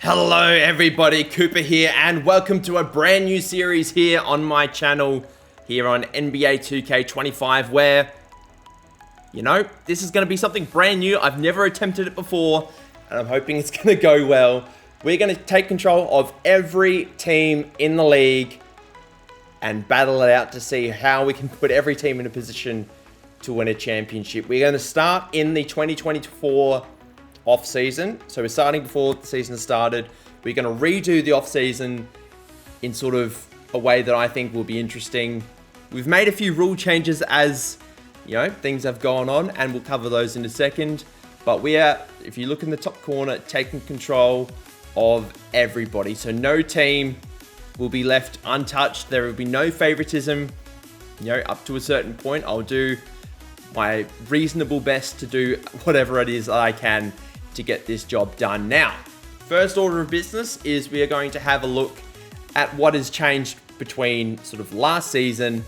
Hello everybody, Cooper here, and welcome to a brand new series here on my channel, here on NBA 2K25, where, you know, this is going to be something brand new. I've never attempted it before, and I'm hoping it's going to go well. We're going to take control of every team in the league and battle it out to see how we can put every team in a position to win a championship. We're going to start in the 2024 off-season. So we're starting before the season started. We're going to redo the off-season in sort of a way that I think will be interesting. We've made a few rule changes as, you know, things have gone on, and we'll cover those in a second. But we are, if you look in the top corner, taking control of everybody. So no team will be left untouched. There will be no favoritism. You know, up to a certain point, I'll do my reasonable best to do whatever it is I can to get this job done. Now, first order of business is we are going to have a look at what has changed between sort of last season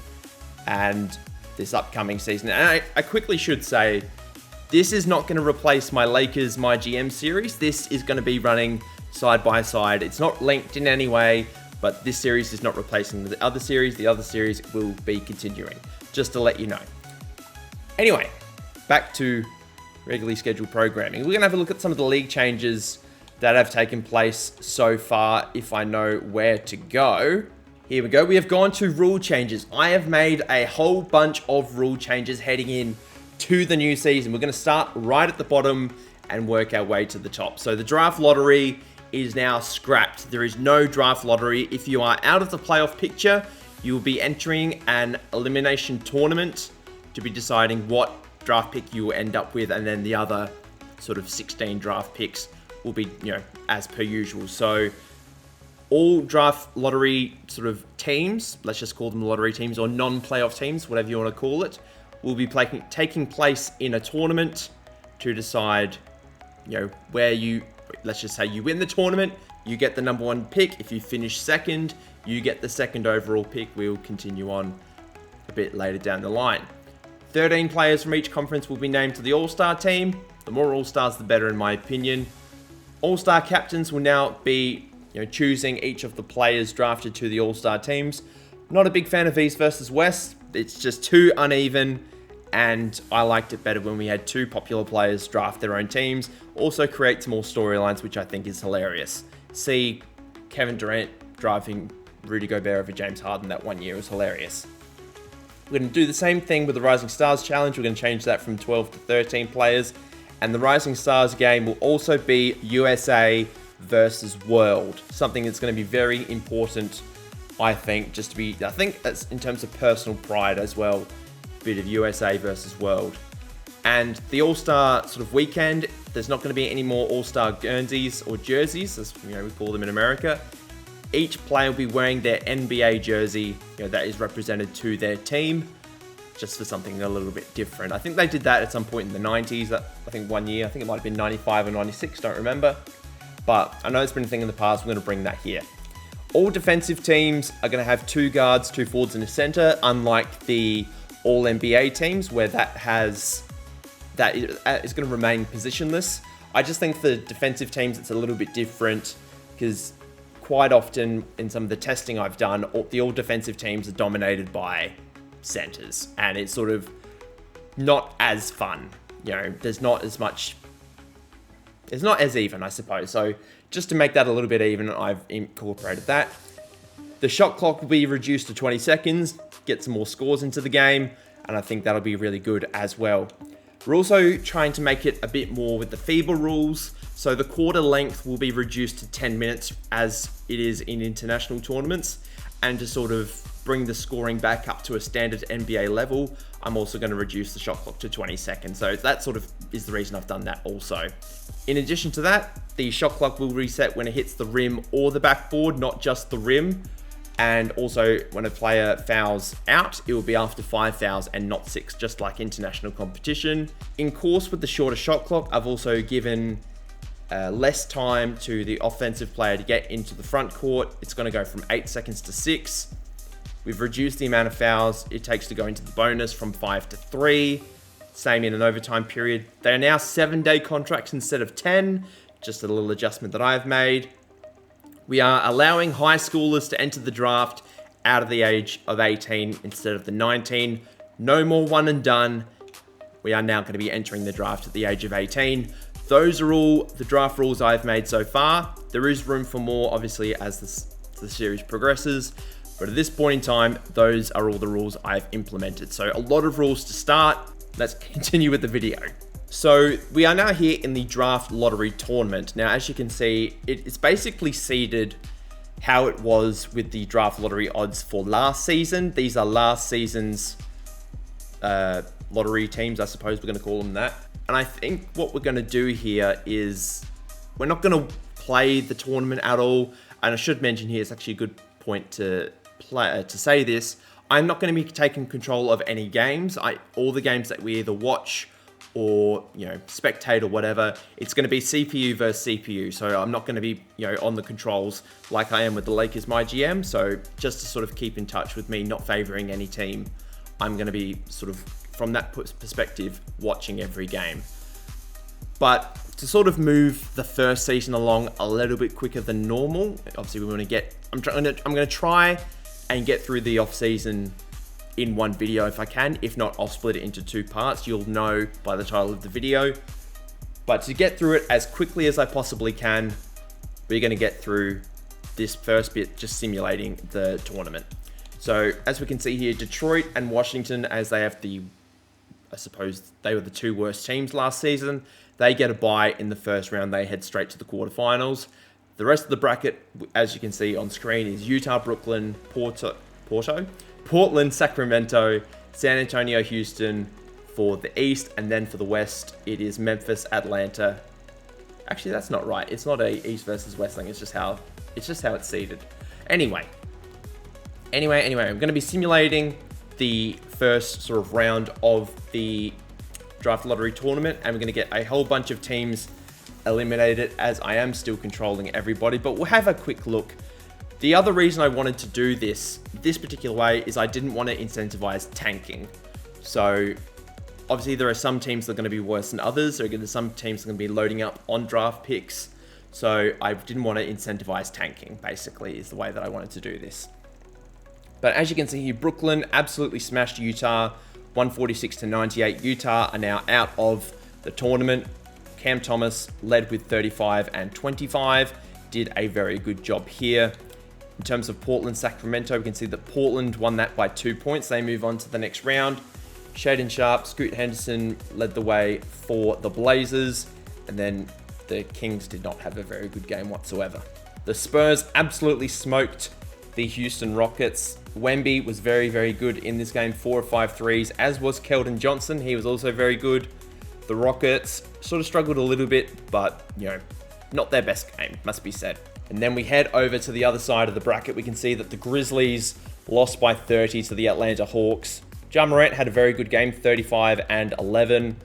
and this upcoming season. And I quickly should say, this is not going to replace my Lakers, my GM series. This is going to be running side by side. It's not linked in any way, but this series is not replacing the other series. The other series will be continuing, just to let you know. Anyway, back to regularly scheduled programming. We're going to have a look at some of the league changes that have taken place so far, if I know where to go. Here we go. We have gone to rule changes. I have made a whole bunch of rule changes heading in to the new season. We're going to start right at the bottom and work our way to the top. So the draft lottery is now scrapped. There is no draft lottery. If you are out of the playoff picture, you will be entering an elimination tournament to be deciding what draft pick you will end up with, and then the other sort of 16 draft picks will be, you know, as per usual. So all draft lottery sort of teams, let's just call them lottery teams or non-playoff teams, whatever you want to call it, will be taking place in a tournament to decide, you know, where you, let's just say you win the tournament, you get the number one pick. If you finish second, you get the second overall pick. We'll continue on a bit later down the line. 13 players from each conference will be named to the All-Star team. The more All-Stars, the better, in my opinion. All-Star captains will now be, you know, choosing each of the players drafted to the All-Star teams. Not a big fan of East versus West. It's just too uneven, and I liked it better when we had two popular players draft their own teams. Also creates more storylines, which I think is hilarious. See Kevin Durant driving Rudy Gobert over James Harden that one year was hilarious. We're going to do the same thing with the Rising Stars Challenge. We're going to change that from 12 to 13 players. And the Rising Stars game will also be USA versus World. Something that's going to be very important, I think, just to be, I think that's in terms of personal pride as well, a bit of USA versus World. And the All-Star sort of weekend, there's not going to be any more All-Star Guernseys or jerseys, as you know, we call them in America. Each player will be wearing their NBA jersey, you know, that is represented to their team, just for something a little bit different. I think they did that at some point in the 90s. I think one year, I think it might have been 95 or 96, don't remember. But I know it's been a thing in the past. We're going to bring that here. All defensive teams are going to have 2 guards, 2 forwards, and a center, unlike the All-NBA teams, where that is going to remain positionless. I just think for defensive teams, it's a little bit different, because quite often in some of the testing I've done, the all defensive teams are dominated by centers, and it's sort of not as fun. You know, there's not as much, it's not as even, I suppose. So just to make that a little bit even, I've incorporated that. The shot clock will be reduced to 20 seconds, get some more scores into the game, and I think that'll be really good as well. We're also trying to make it a bit more with the FIBA rules. So the quarter length will be reduced to 10 minutes as it is in international tournaments. And to sort of bring the scoring back up to a standard NBA level, I'm also going to reduce the shot clock to 20 seconds. So that sort of is the reason I've done that also. In addition to that, the shot clock will reset when it hits the rim or the backboard, not just the rim. And also, when a player fouls out, it will be after 5 fouls and not 6, just like international competition. In course, with the shorter shot clock, I've also given less time to the offensive player to get into the front court. It's going to go from 8 seconds to 6. We've reduced the amount of fouls it takes to go into the bonus from 5 to 3. Same in an overtime period. They are now 7-day contracts instead of 10. Just a little adjustment that I've made. We are allowing high schoolers to enter the draft out of the age of 18 instead of the 19. No more one and done. We are now going to be entering the draft at the age of 18. Those are all the draft rules I've made so far. There is room for more, obviously, as the series progresses. But at this point in time, those are all the rules I've implemented. So a lot of rules to start. Let's continue with the video. So we are now here in the draft lottery tournament. Now, as you can see, it's basically seeded how it was with the draft lottery odds for last season. These are last season's lottery teams, I suppose we're going to call them that. And I think what we're going to do here is we're not going to play the tournament at all. And I should mention here, it's actually a good point to say this. I'm not going to be taking control of any games. All the games that we either watch or, spectate or whatever, it's going to be CPU versus CPU. So I'm not going to be, on the controls like I am with the Lakers, my GM. So just to sort of keep in touch with me, not favoring any team, I'm going to be sort of, from that perspective, watching every game. But to sort of move the first season along a little bit quicker than normal, obviously we want to get, I'm going to try and get through the off season in one video if I can. If not, I'll split it into 2 parts. You'll know by the title of the video. But to get through it as quickly as I possibly can, we're going to get through this first bit, just simulating the tournament. So as we can see here, Detroit and Washington, as they have I suppose they were the 2 worst teams last season. They get a bye in the first round. They head straight to the quarterfinals. The rest of the bracket, as you can see on screen, is Utah, Brooklyn, Portland, Sacramento, San Antonio, Houston for the East, and then for the West, it is Memphis, Atlanta. Actually, that's not right. It's not a East versus West thing. It's just how it's seeded. Anyway, I'm going to be simulating the first sort of round of the draft lottery tournament, and we're going to get a whole bunch of teams eliminated, as I am still controlling everybody, but we'll have a quick look. The other reason I wanted to do this particular way is I didn't want to incentivize tanking. So obviously there are some teams that are going to be worse than others. There are some teams that are going to be loading up on draft picks. So I didn't want to incentivize tanking, basically, is the way that I wanted to do this. But as you can see here, Brooklyn absolutely smashed Utah, 146-98. Utah are now out of the tournament. Cam Thomas led with 35 and 25, did a very good job here. In terms of Portland, Sacramento, we can see that Portland won that by 2 points. They move on to the next round. Shaedon Sharpe, Scoot Henderson led the way for the Blazers, and then the Kings did not have a very good game whatsoever. The Spurs absolutely smoked the Houston Rockets. Wemby was very, very good in this game, 4 of 5 threes, as was Keldon Johnson. He was also very good. The Rockets sort of struggled a little bit, but, not their best game, must be said. And then we head over to the other side of the bracket. We can see that the Grizzlies lost by 30 to the Atlanta Hawks. Ja Morant had a very good game, 35 and 11,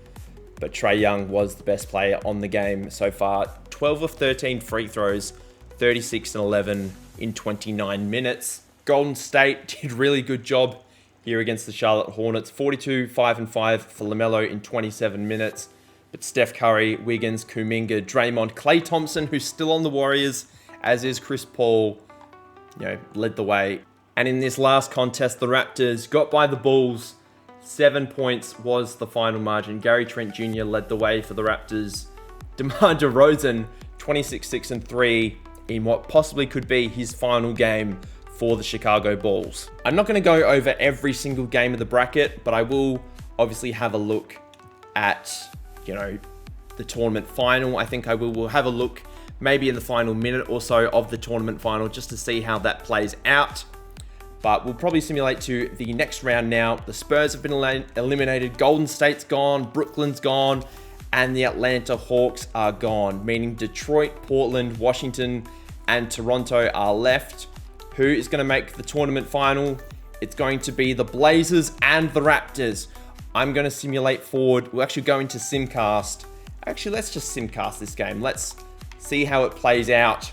but Trae Young was the best player on the game so far. 12 of 13 free throws, 36 and 11 in 29 minutes. Golden State did a really good job here against the Charlotte Hornets. 42, 5 and 5 for LaMelo in 27 minutes. But Steph Curry, Wiggins, Kuminga, Draymond, Klay Thompson, who's still on the Warriors, as is Chris Paul, led the way. And in this last contest, the Raptors got by the Bulls. 7 points was the final margin. Gary Trent Jr. led the way for the Raptors. DeMar DeRozan, 26, 6 and 3 in what possibly could be his final game for the Chicago Bulls. I'm not going to go over every single game of the bracket, but I will obviously have a look at, the tournament final. I think I will have a look maybe in the final minute or so of the tournament final just to see how that plays out. But we'll probably simulate to the next round now. The Spurs have been eliminated. Golden State's gone. Brooklyn's gone. And the Atlanta Hawks are gone, meaning Detroit, Portland, Washington, and Toronto are left. Who is going to make the tournament final? It's going to be the Blazers and the Raptors. I'm going to simulate forward. We'll actually go into Simcast. Actually, let's just Simcast this game. Let's see how it plays out.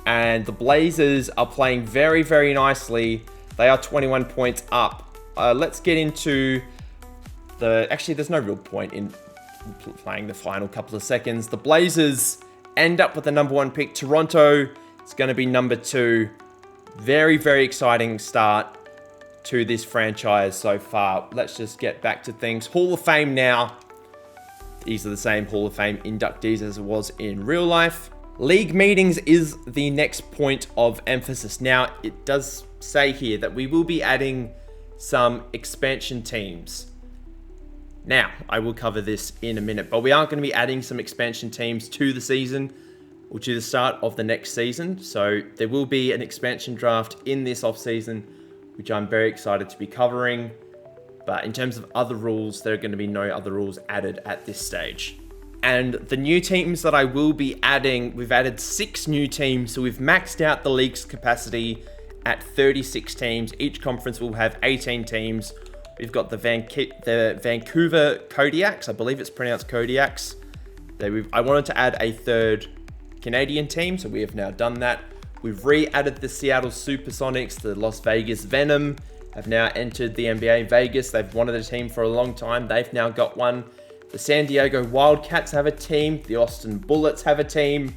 And the Blazers are playing very, very nicely. They are 21 points up. Let's get into the... Actually, there's no real point in playing the final couple of seconds. The Blazers end up with the number 1 pick. Toronto It's going to be number 2. Very, very exciting start to this franchise so far. Let's just get back to things. Hall of Fame now. These are the same Hall of Fame inductees as it was in real life. League meetings is the next point of emphasis. Now, it does say here that we will be adding some expansion teams. Now, I will cover this in a minute, but we are going to be adding some expansion teams to the season, or to the start of the next season. So there will be an expansion draft in this offseason, which I'm very excited to be covering. But in terms of other rules, there are going to be no other rules added at this stage. And the new teams that I will be adding, we've added 6 new teams. So we've maxed out the league's capacity at 36 teams. Each conference will have 18 teams. We've got the Vancouver Kodiaks. I believe it's pronounced Kodiaks. I wanted to add a 3rd Canadian team, so we have now done that. We've re-added the Seattle Supersonics. The Las Vegas Venom have now entered the NBA. Vegas, they've wanted a team for a long time. They've now got one. The San Diego Wildcats have a team. The Austin Bullets have a team.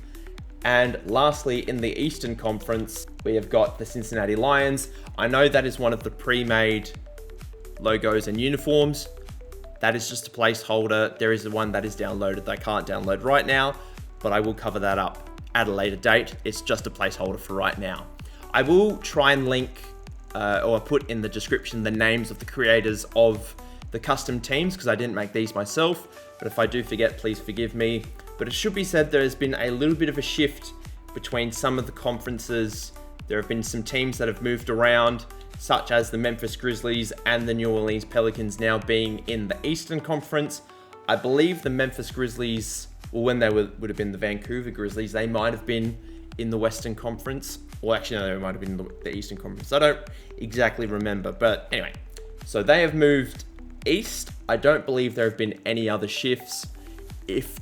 And lastly, in the Eastern Conference, we have got the Cincinnati Lions. I know that is one of the pre-made logos and uniforms. That is just a placeholder. There is the one that is downloaded that I can't download right now, but I will cover that up at a later date. It's just a placeholder for right now. I will try and link or put in the description the names of the creators of the custom teams, because I didn't make these myself, but if I do forget, please forgive me. But it should be said there has been a little bit of a shift between some of the conferences. There have been some teams that have moved around, such as the Memphis Grizzlies and the New Orleans Pelicans now being in the Eastern Conference. I believe the Memphis Grizzlies, well, when they would have been the Vancouver Grizzlies, they might have been in the Western Conference. Well, actually, no, they might have been in the Eastern Conference. I don't exactly remember, but anyway. So they have moved east. I don't believe there have been any other shifts.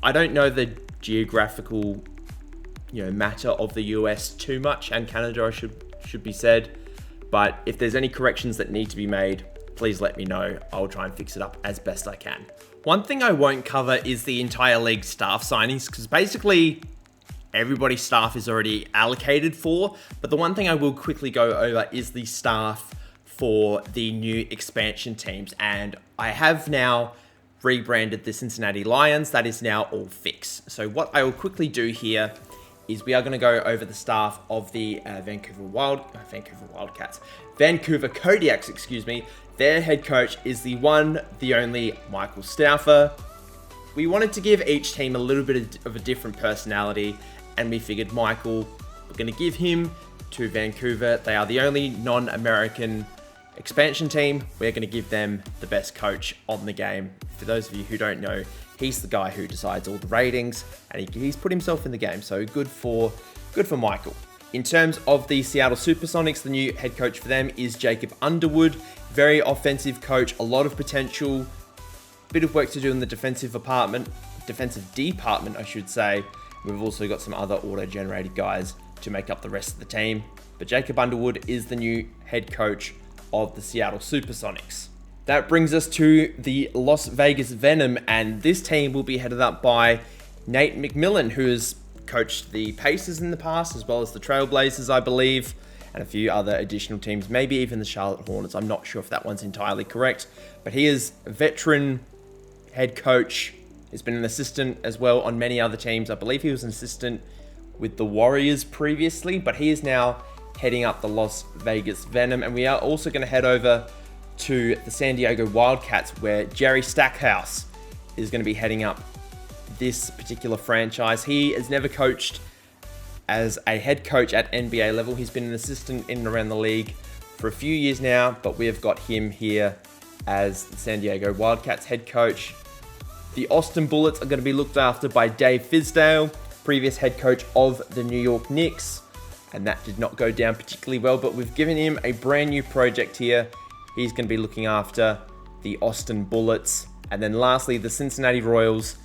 I don't know the geographical, matter of the US too much, and Canada, I should be said. But if there's any corrections that need to be made, please let me know. I'll try and fix it up as best I can. One thing I won't cover is the entire league staff signings, because basically everybody's staff is already allocated for. But the one thing I will quickly go over is the staff for the new expansion teams. And I have now rebranded the Cincinnati Lions. That is now all fixed. So what I will quickly do here is we are going to go over the staff of the Vancouver Kodiaks, excuse me. Their head coach is the one, the only Michael Stauffer. We wanted to give each team a little bit of a different personality, and we figured Michael, we're going to give him to Vancouver. They are the only non-American expansion team. We're going to give them the best coach on the game. For those of you who don't know, he's the guy who decides all the ratings, and he's put himself in the game. So good for Michael. In terms of the Seattle Supersonics, the new head coach for them is Jacob Underwood. Very offensive coach, a lot of potential, bit of work to do in the defensive department, I should say. We've also got some other auto-generated guys to make up the rest of the team. But Jacob Underwood is the new head coach of the Seattle Supersonics. That brings us to the Las Vegas Venom, and this team will be headed up by Nate McMillan, who has coached the Pacers in the past, as well as the Trailblazers, I believe, and a few other additional teams, maybe even the Charlotte Hornets. I'm not sure if that one's entirely correct, but he is a veteran head coach. He's been an assistant as well on many other teams. I believe he was an assistant with the Warriors previously, but he is now heading up the Las Vegas Venom. And we are also going to head over to the San Diego Wildcats, where Jerry Stackhouse is going to be heading up this particular franchise. He has never coached as a head coach at NBA level. He's been an assistant in and around the league for a few years now, but we have got him here as the San Diego Wildcats head coach. The Austin Bullets are going to be looked after by Dave Fizdale, previous head coach of the New York Knicks, and that did not go down particularly well, but we've given him a brand new project here. He's going to be looking after the Austin Bullets. And then lastly, the Cincinnati Royals.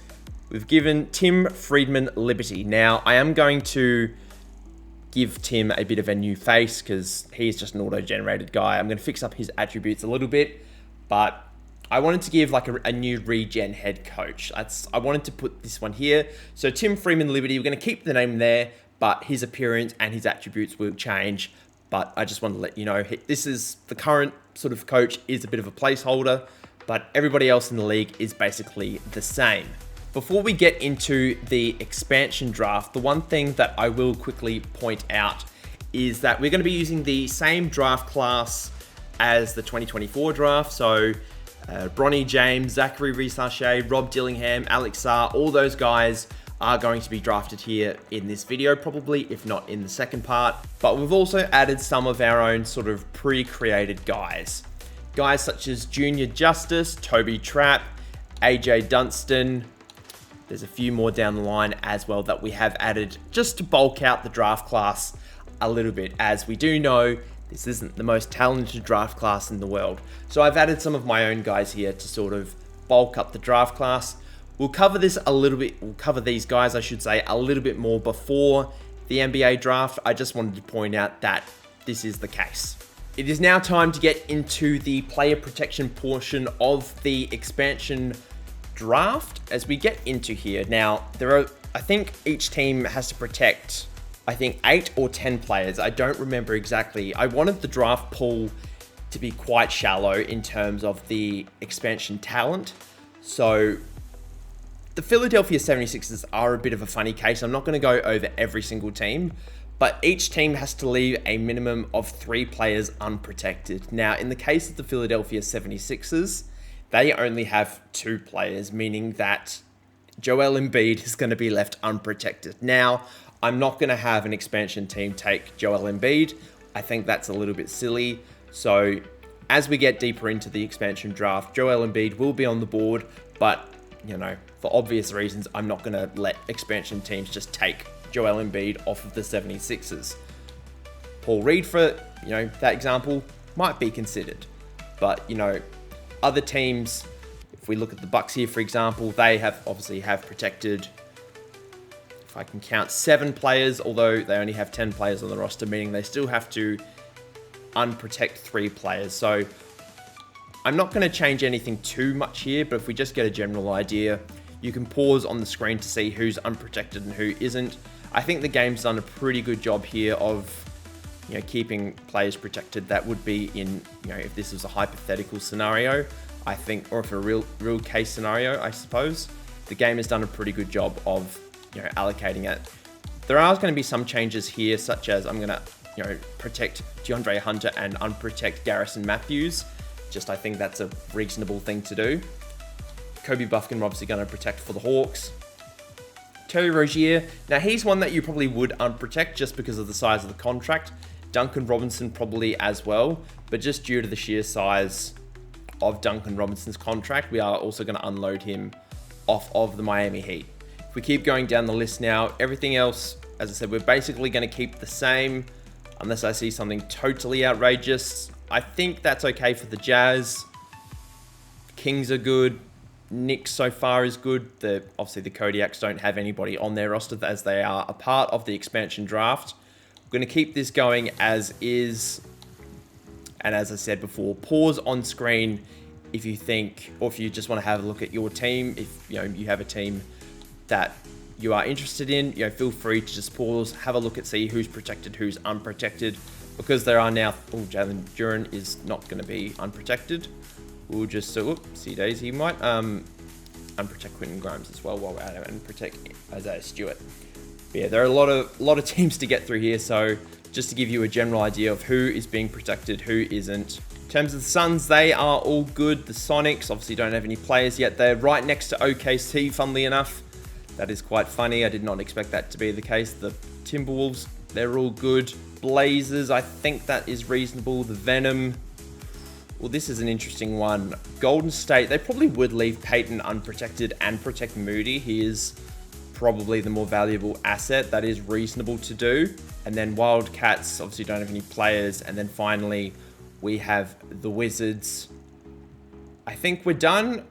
We've given Tim Friedman liberty. Now, I am going to give Tim a bit of a new face because he's just an auto-generated guy. I'm going to fix up his attributes a little bit, but I wanted to give like a new regen head coach. I wanted to put this one here. So Tim Freeman Liberty, we're going to keep the name there, but his appearance and his attributes will change. But I just want to let you know, this is the current sort of coach is a bit of a placeholder, but everybody else in the league is basically the same. Before we get into the expansion draft, the one thing that I will quickly point out is that we're going to be using the same draft class as the 2024 draft. So Bronny James, Zachary Rees-Sachet, Rob Dillingham, Alex Sarr, all those guys are going to be drafted here in this video, probably, if not in the second part. But we've also added some of our own sort of pre-created guys. Guys such as Junior Justice, Toby Trapp, AJ Dunstan. There's a few more down the line as well that we have added just to bulk out the draft class a little bit, as we do know this isn't the most talented draft class in the world. So I've added some of my own guys here to sort of bulk up the draft class. We'll cover this a little bit, we'll cover these guys, I should say, a little bit more before the NBA draft. I just wanted to point out that this is the case. It is now time to get into the player protection portion of the expansion draft. As we get into here, now, I think each team has to protect, I think 8 or 10 players. I don't remember exactly. I wanted the draft pool to be quite shallow in terms of the expansion talent. So the Philadelphia 76ers are a bit of a funny case. I'm not going to go over every single team, but each team has to leave a minimum of 3 players unprotected. Now, in the case of the Philadelphia 76ers, they only have 2 players, meaning that Joel Embiid is going to be left unprotected. Now, I'm not going to have an expansion team take Joel Embiid. I think that's a little bit silly. So as we get deeper into the expansion draft, Joel Embiid will be on the board, but you know, for obvious reasons, I'm not going to let expansion teams just take Joel Embiid off of the 76ers. Paul Reed, for that example, might be considered. But, other teams, if we look at the Bucks here, for example, they obviously have protected, if I can count, 7 players, although they only have 10 players on the roster, meaning they still have to unprotect 3 players. So I'm not going to change anything too much here, but if we just get a general idea, you can pause on the screen to see who's unprotected and who isn't. I think the game's done a pretty good job here of keeping players protected. That would be in, if this was a hypothetical scenario, I think, or if a real case scenario, I suppose, the game has done a pretty good job of, allocating it. There are going to be some changes here, such as I'm going to, protect DeAndre Hunter and unprotect Garrison Matthews. I think that's a reasonable thing to do. Kobe Buffkin obviously going to protect for the Hawks. Terry Rozier, now he's one that you probably would unprotect just because of the size of the contract. Duncan Robinson probably as well, but just due to the sheer size of Duncan Robinson's contract, we are also going to unload him off of the Miami Heat. If we keep going down the list now, everything else, as I said, we're basically going to keep the same unless I see something totally outrageous. I think that's okay for the Jazz. Kings are good. Knicks so far is good. Obviously, the Kodiaks don't have anybody on their roster as they are a part of the expansion draft. We're going to keep this going as is. And as I said before, pause on screen if you think, or if you just want to have a look at your team. If you have a team that you are interested in, feel free to just pause, have a look at see who's protected, who's unprotected. Because there are now, Jalen Duren is not going to be unprotected. We'll just, see days he might unprotect Quentin Grimes as well while we're at it, and protect Isaiah Stewart. But yeah, there are a lot of teams to get through here, so just to give you a general idea of who is being protected, who isn't. In terms of the Suns, they are all good. The Sonics obviously don't have any players yet. They're right next to OKC, funnily enough. That is quite funny. I did not expect that to be the case. The Timberwolves, they're all good. Blazers, I think that is reasonable. The Venom, well, this is an interesting one. Golden State, they probably would leave Peyton unprotected and protect Moody. He is probably the more valuable asset. That is reasonable to do. And then Wildcats obviously don't have any players. And then finally, we have the Wizards. I think we're done.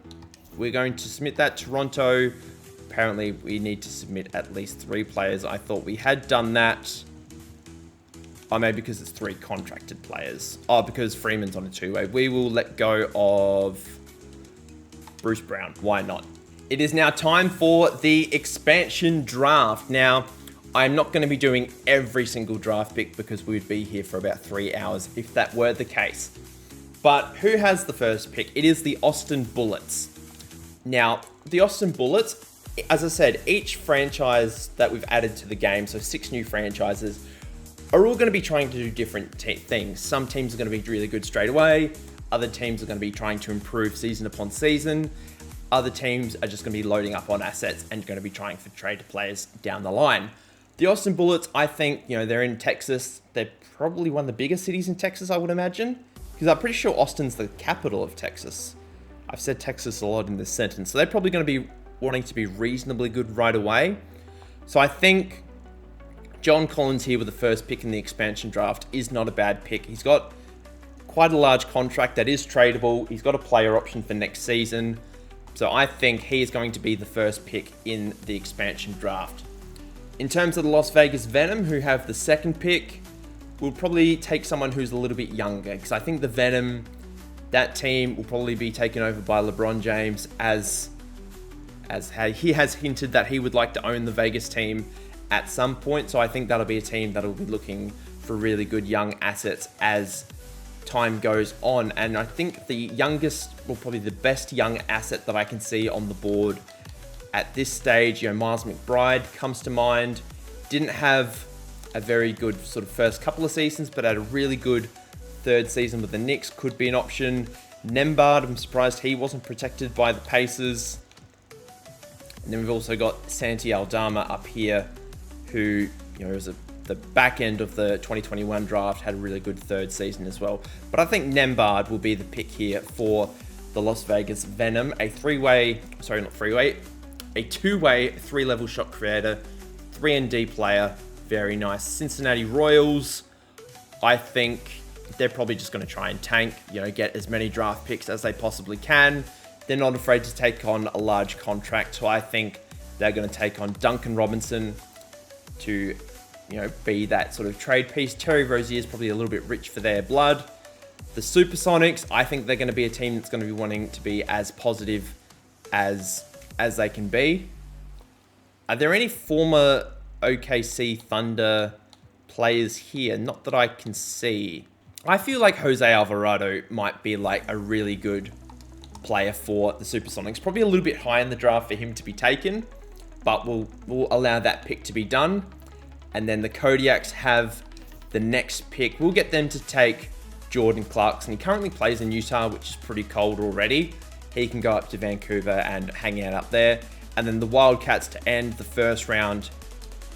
We're going to submit that. Toronto, apparently we need to submit at least 3 players. I thought we had done that. Oh, maybe because it's 3 contracted players. Oh, because Freeman's on a 2-way. We will let go of Bruce Brown. Why not? It is now time for the expansion draft. Now, I'm not going to be doing every single draft pick because we'd be here for about 3 hours if that were the case. But who has the first pick? It is the Austin Bullets. Now, the Austin Bullets, as I said, each franchise that we've added to the game, so 6 new franchises, are all going to be trying to do different things. Some teams are going to be really good straight away. Other teams are going to be trying to improve season upon season. Other teams are just going to be loading up on assets and going to be trying for trade players down the line. The Austin Bullets, I think, they're in Texas. They're probably one of the biggest cities in Texas, I would imagine, because I'm pretty sure Austin's the capital of Texas. I've said Texas a lot in this sentence. So they're probably going to be wanting to be reasonably good right away. So I think John Collins here with the first pick in the expansion draft is not a bad pick. He's got quite a large contract that is tradable. He's got a player option for next season. So I think he is going to be the first pick in the expansion draft. In terms of the Las Vegas Venom, who have the second pick, we'll probably take someone who's a little bit younger, because I think the Venom, that team will probably be taken over by LeBron James, as he has hinted that he would like to own the Vegas team at some point. So I think that'll be a team that'll be looking for really good young assets as time goes on. And I think the youngest, well, probably the best young asset that I can see on the board at this stage, Miles McBride comes to mind. Didn't have a very good sort of first couple of seasons, but had a really good third season with the Knicks. Could be an option. Nembhard, I'm surprised he wasn't protected by the Pacers. And then we've also got Santi Aldama up here, who, was the back end of the 2021 draft, had a really good third season as well. But I think Nembhard will be the pick here for the Las Vegas Venom, a two-way, 3-level shot creator, 3-and-D player, very nice. Cincinnati Royals, I think they're probably just going to try and tank, get as many draft picks as they possibly can. They're not afraid to take on a large contract, so I think they're going to take on Duncan Robinson to, be that sort of trade piece. Terry Rozier is probably a little bit rich for their blood. The Supersonics, I think they're going to be a team that's going to be wanting to be as positive as they can be. Are there any former OKC Thunder players here? Not that I can see. I feel like Jose Alvarado might be like a really good player for the Supersonics. Probably a little bit high in the draft for him to be taken, but we'll allow that pick to be done. And then the Kodiaks have the next pick. We'll get them to take Jordan Clarkson. He currently plays in Utah, which is pretty cold already. He can go up to Vancouver and hang out up there. And then the Wildcats, to end the first round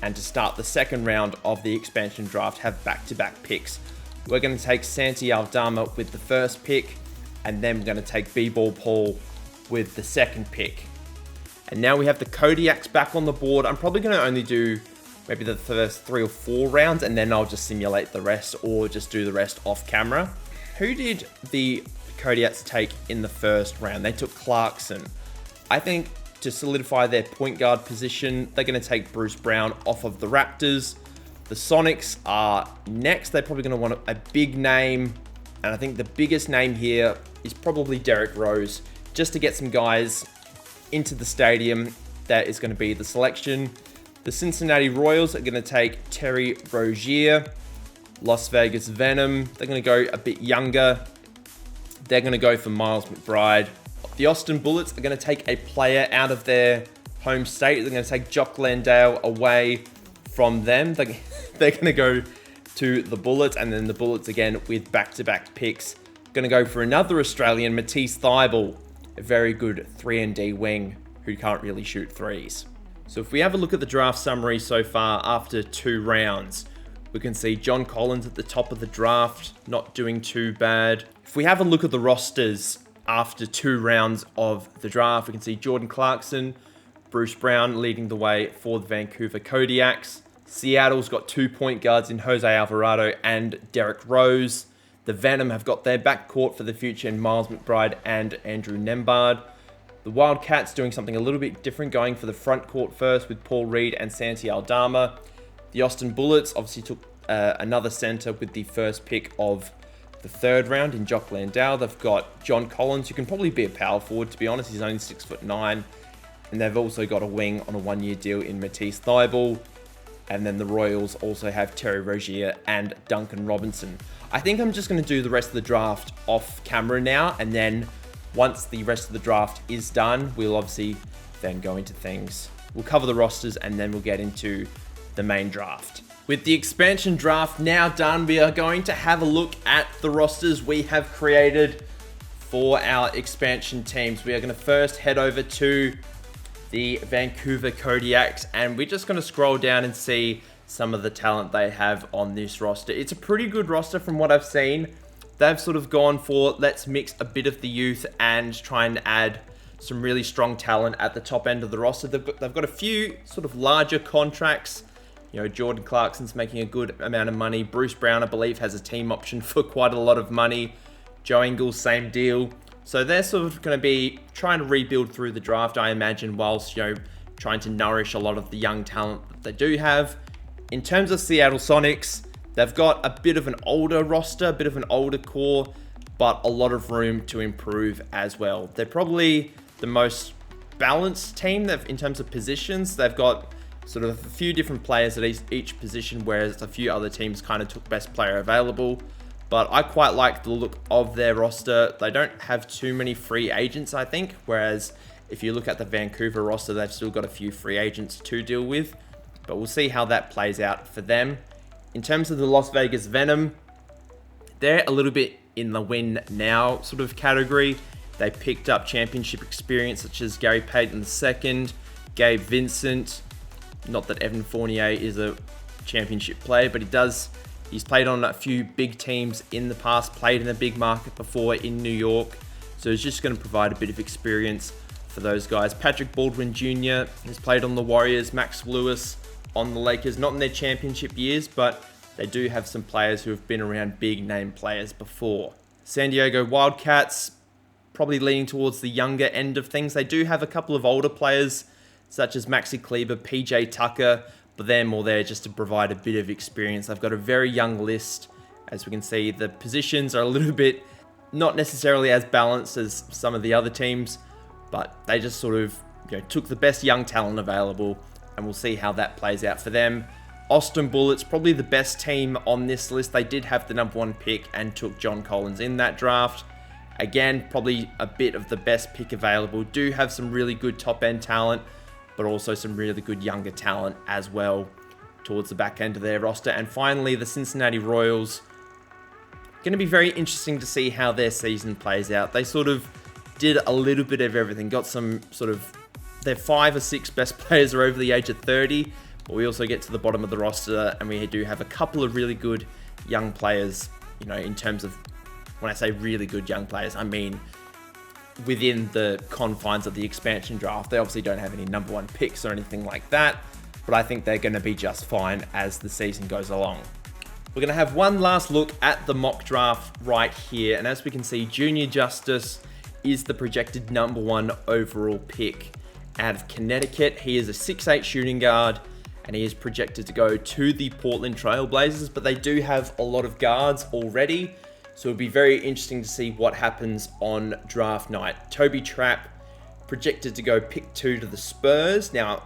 and to start the second round of the expansion draft, have back-to-back picks. We're going to take Santi Aldama with the first pick, and then we're going to take B-Ball Paul with the second pick. And now we have the Kodiaks back on the board. I'm probably going to only do maybe the first 3 or 4 rounds, and then I'll just simulate the rest or just do the rest off camera. Who did the Kodiaks take in the first round? They took Clarkson. I think to solidify their point guard position, they're going to take Bruce Brown off of the Raptors. The Sonics are next. They're probably going to want a big name, and I think the biggest name here is probably Derrick Rose, just to get some guys into the stadium. That is going to be the selection. The Cincinnati Royals are going to take Terry Rozier. Las Vegas Venom, they're going to go a bit younger. They're going to go for Miles McBride. The Austin Bullets are going to take a player out of their home state. They're going to take Jock Landale away from them. They're going to go to the Bullets, and then the Bullets again with back-to-back picks. Going to go for another Australian, Matisse Thybulle, a very good 3-and-D wing who can't really shoot threes. So if we have a look at the draft summary so far after 2 rounds, we can see John Collins at the top of the draft, not doing too bad. If we have a look at the rosters after 2 rounds of the draft, we can see Jordan Clarkson, Bruce Brown leading the way for the Vancouver Kodiaks. Seattle's got 2 point guards in Jose Alvarado and Derrick Rose. The Venom have got their backcourt for the future in Miles McBride and Andrew Nembhard. The Wildcats doing something a little bit different, going for the front court first with Paul Reed and Santi Aldama. The Austin Bullets obviously took another center with the first pick of the 3rd round in Jock Landale. They've got John Collins, who can probably be a power forward, to be honest. He's only 6'9". And they've also got a wing on a 1-year deal in Matisse Thybulle. And then the Royals also have Terry Rozier and Duncan Robinson. I think I'm just going to do the rest of the draft off camera now. And then once the rest of the draft is done, we'll obviously then go into things. We'll cover the rosters and then we'll get into the main draft. With the expansion draft now done, we are going to have a look at the rosters we have created for our expansion teams. We are going to first head over to the Vancouver Kodiaks, and we're just going to scroll down and see some of the talent they have on this roster. It's a pretty good roster from what I've seen. They've sort of gone for, let's mix a bit of the youth and try and add some really strong talent at the top end of the roster. They've got a few sort of larger contracts. You know, Jordan Clarkson's making a good amount of money. Bruce Brown, I believe, has a team option for quite a lot of money. Joe Ingles, same deal. So they're sort of going to be trying to rebuild through the draft, I imagine, whilst, you know, trying to nourish a lot of the young talent that they do have. In terms of Seattle Sonics, they've got a bit of an older roster, a bit of an older core, but a lot of room to improve as well. They're probably the most balanced team in terms of positions. They've got sort of a few different players at each position, whereas a few other teams kind of took best player available. But I quite like the look of their roster. They don't have too many free agents, I think, whereas if you look at the Vancouver roster, they've still got a few free agents to deal with. But we'll see how that plays out for them. In terms of the Las Vegas Venom, they're a little bit in the win now sort of category. They picked up championship experience such as Gary Payton II, Gabe Vincent. Not that Evan Fournier is a championship player, but he's played on a few big teams in the past, played in a big market before in New York. So he's just going to provide a bit of experience for those guys. Patrick Baldwin Jr. has played on the Warriors, Max Lewis on the Lakers, not in their championship years, but they do have some players who have been around big name players before. San Diego Wildcats, probably leaning towards the younger end of things. They do have a couple of older players, such as Maxi Kleber, PJ Tucker, but they're more there just to provide a bit of experience. They've got a very young list. As we can see, the positions are a little bit not necessarily as balanced as some of the other teams, but they just sort of, you know, took the best young talent available, and we'll see how that plays out for them. Austin Bullets, probably the best team on this list. They did have the #1 pick and took John Collins in that draft. Again, probably a bit of the best pick available. Do have some really good top-end talent, but also some really good younger talent as well towards the back end of their roster. And finally, the Cincinnati Royals. Going to be very interesting to see how their season plays out. They sort of did a little bit of everything. Got some sort of, their 5 or 6 best players are over the age of 30. But we also get to the bottom of the roster and we do have a couple of really good young players, you know, in terms of, when I say really good young players, I mean within the confines of the expansion draft. They obviously don't have any #1 picks or anything like that, but I think they're going to be just fine as the season goes along. We're going to have one last look at the mock draft right here, and as we can see, Junior Justice is the projected #1 overall pick out of Connecticut. He is a 6'8" shooting guard, and he is projected to go to the Portland Trail Blazers, but they do have a lot of guards already, so it'll be very interesting to see what happens on draft night. Toby Trapp projected to go pick 2 to the Spurs. Now,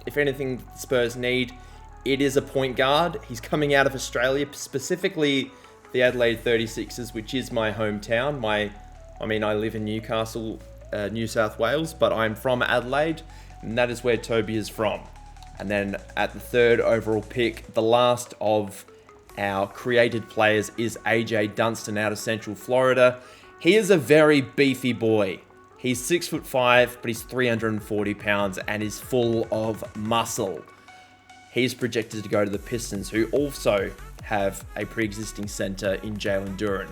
if anything the Spurs need, it is a point guard. He's coming out of Australia, specifically the Adelaide 36ers, which is my hometown. I live in Newcastle, New South Wales, but I'm from Adelaide, and that is where Toby is from. And then at the 3rd overall pick, the last of our created players is AJ Dunston out of Central Florida. He is a very beefy boy. He's 6'5", but he's 340 pounds and is full of muscle. He's projected to go to the Pistons, who also have a pre-existing center in Jalen Duren.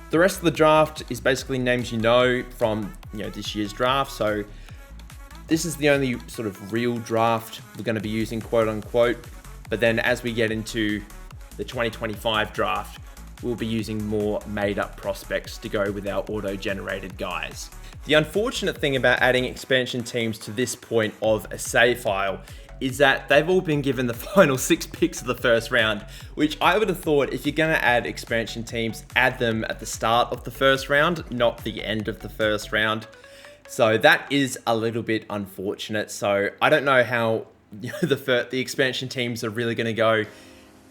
The rest of the draft is basically names you know from this year's draft. So this is the only sort of real draft we're going to be using, quote unquote. But then as we get into the 2025 draft, we'll be using more made-up prospects to go with our auto-generated guys. The unfortunate thing about adding expansion teams to this point of a save file is that they've all been given the final 6 picks of the first round, which I would have thought if you're going to add expansion teams, add them at the start of the first round, not the end of the first round. So that is a little bit unfortunate. So I don't know how the expansion teams are really going to go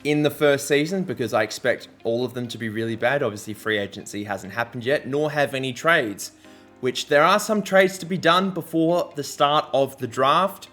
in the first season, because I expect all of them to be really bad. Obviously, free agency hasn't happened yet, nor have any trades, which there are some trades to be done before the start of the draft.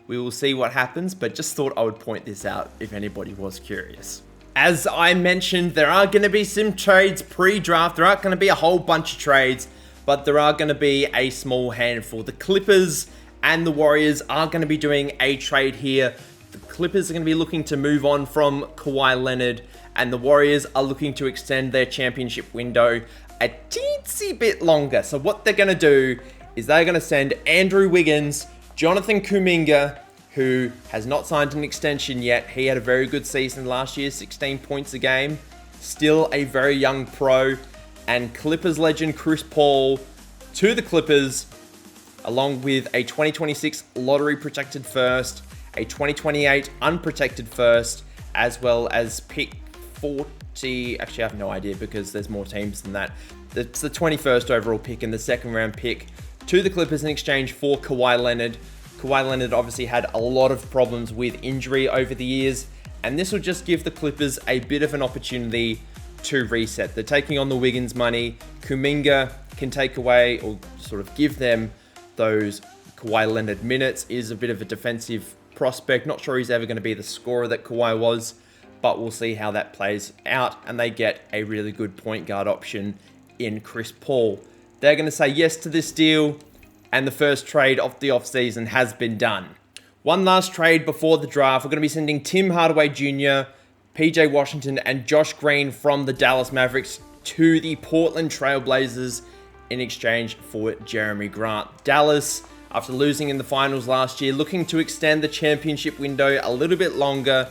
We will see what happens, but just thought I would point this out if anybody was curious. As I mentioned, there are going to be some trades pre-draft. There aren't going to be a whole bunch of trades, but there are going to be a small handful. The Clippers and the Warriors are going to be doing a trade here. The Clippers are going to be looking to move on from Kawhi Leonard, and the Warriors are looking to extend their championship window a teensy bit longer. So what they're going to do is they're going to send Andrew Wiggins, Jonathan Kuminga, who has not signed an extension yet. He had a very good season last year, 16 points a game. Still a very young pro. And Clippers legend Chris Paul to the Clippers, along with a 2026 lottery protected first, a 2028 unprotected first, as well as pick 40. Actually, I have no idea because there's more teams than that. It's the 21st overall pick and the second round pick to the Clippers in exchange for Kawhi Leonard. Kawhi Leonard obviously had a lot of problems with injury over the years, and this will just give the Clippers a bit of an opportunity to reset. They're taking on the Wiggins money. Kuminga can take away or sort of give them those Kawhi Leonard minutes. Is a bit of a defensive prospect. Not sure he's ever going to be the scorer that Kawhi was, but we'll see how that plays out. And they get a really good point guard option in Chris Paul. They're going to say yes to this deal, and the first trade of the offseason has been done. One last trade before the draft. We're going to be sending Tim Hardaway Jr., PJ Washington, and Josh Green from the Dallas Mavericks to the Portland Trail Blazers in exchange for Jeremy Grant. Dallas, after losing in the finals last year, looking to extend the championship window a little bit longer,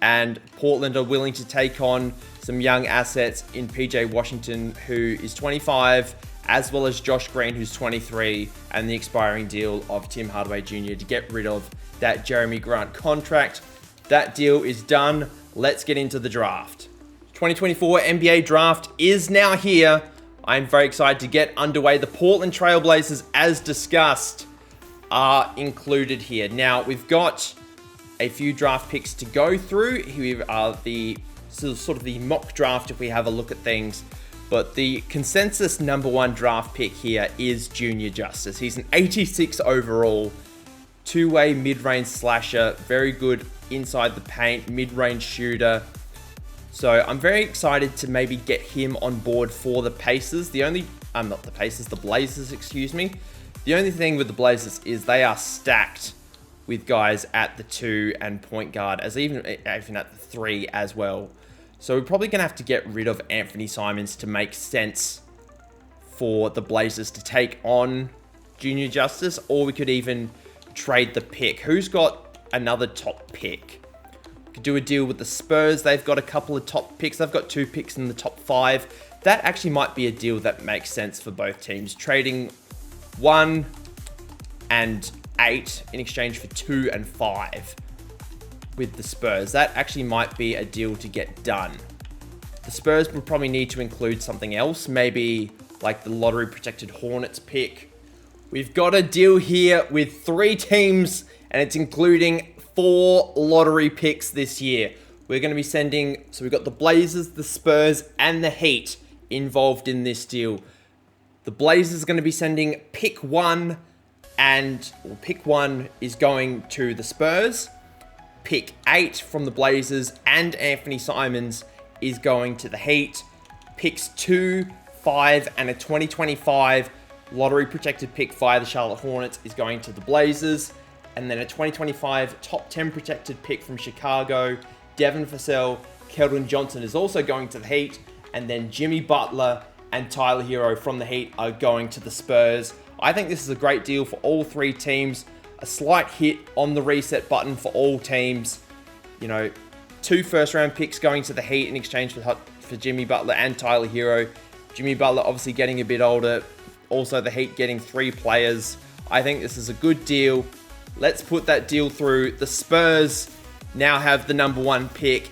and Portland are willing to take on some young assets in PJ Washington, who is 25, as well as Josh Green, who's 23, and the expiring deal of Tim Hardaway Jr. to get rid of that Jeremy Grant contract. That deal is done. Let's get into the draft. 2024 NBA draft is now here. I'm very excited to get underway. The Portland Trail Blazers, as discussed, are included here. Now, we've got a few draft picks to go through. Here are the sort of the mock draft if we have a look at things. But the consensus number one draft pick here is Junior Justice. He's an 86 overall, two-way mid-range slasher, very good inside the paint, mid-range shooter. So I'm very excited to maybe get him on board for the Pacers. The Blazers, excuse me. The only thing with the Blazers is they are stacked with guys at the 2 and point guard, as even at the 3 as well. So we're probably going to have to get rid of Anthony Simons to make sense for the Blazers to take on Junior Justice, or we could even trade the pick. Who's got another top pick? We could do a deal with the Spurs. They've got a couple of top picks. They've got 2 picks in the top 5. That actually might be a deal that makes sense for both teams. Trading 1 and 8 in exchange for 2 and 5 with the Spurs. That actually might be a deal to get done. The Spurs would probably need to include something else, maybe like the lottery protected Hornets pick. We've got a deal here with 3 teams, and it's including 4 lottery picks this year. We're going to be sending, so we've got the Blazers, the Spurs, and the Heat involved in this deal. The Blazers are going to be sending pick 1, and pick 1 is going to the Spurs. Pick 8 from the Blazers and Anthony Simons is going to the Heat. Picks 2, 5, and a 2025 lottery protected pick via the Charlotte Hornets is going to the Blazers. And then a 2025 top 10 protected pick from Chicago, Devin Vassell, Keldon Johnson is also going to the Heat. And then Jimmy Butler and Tyler Hero from the Heat are going to the Spurs. I think this is a great deal for all 3 teams. A slight hit on the reset button for all teams. You know, 2 first-round picks going to the Heat in exchange for Jimmy Butler and Tyler Hero. Jimmy Butler obviously getting a bit older. Also, the Heat getting 3 players. I think this is a good deal. Let's put that deal through. The Spurs now have the number 1 pick,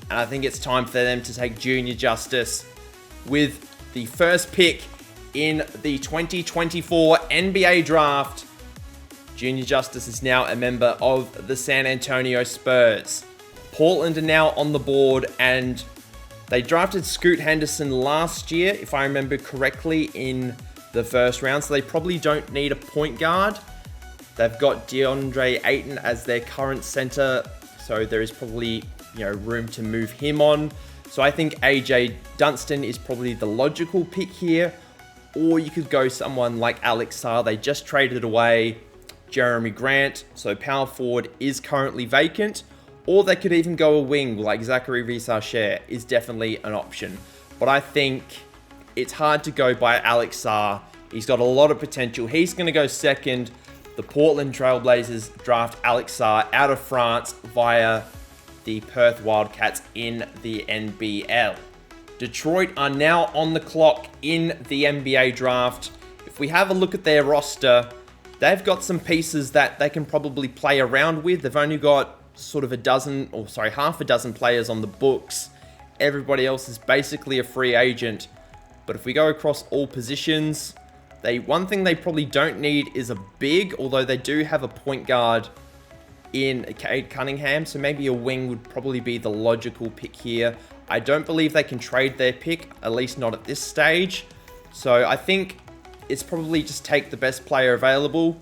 and I think it's time for them to take Junior Justice with the first pick in the 2024 NBA draft. Junior Justice is now a member of the San Antonio Spurs. Portland are now on the board, and they drafted Scoot Henderson last year, if I remember correctly, in the first round, so they probably don't need a point guard. They've got DeAndre Ayton as their current center, so there is probably, room to move him on. So I think AJ Dunston is probably the logical pick here, or you could go someone like Alex Sarr. They just traded away Jeremy Grant, so power forward is currently vacant, or they could even go a wing like Zachary Visar is definitely an option. But I think it's hard to go by Alex Sarr. He's got a lot of potential. He's going to go second. The Portland Trailblazers draft Alex Sarr out of France via the Perth Wildcats in the NBL. Detroit are now on the clock in the NBA draft. If we have a look at their roster, they've got some pieces that they can probably play around with. They've only got sort of half a dozen players on the books. Everybody else is basically a free agent. But if we go across all positions, one thing they probably don't need is a big, although they do have a point guard in Cade Cunningham, so maybe a wing would probably be the logical pick here. I don't believe they can trade their pick, at least not at this stage. So I think it's probably just take the best player available,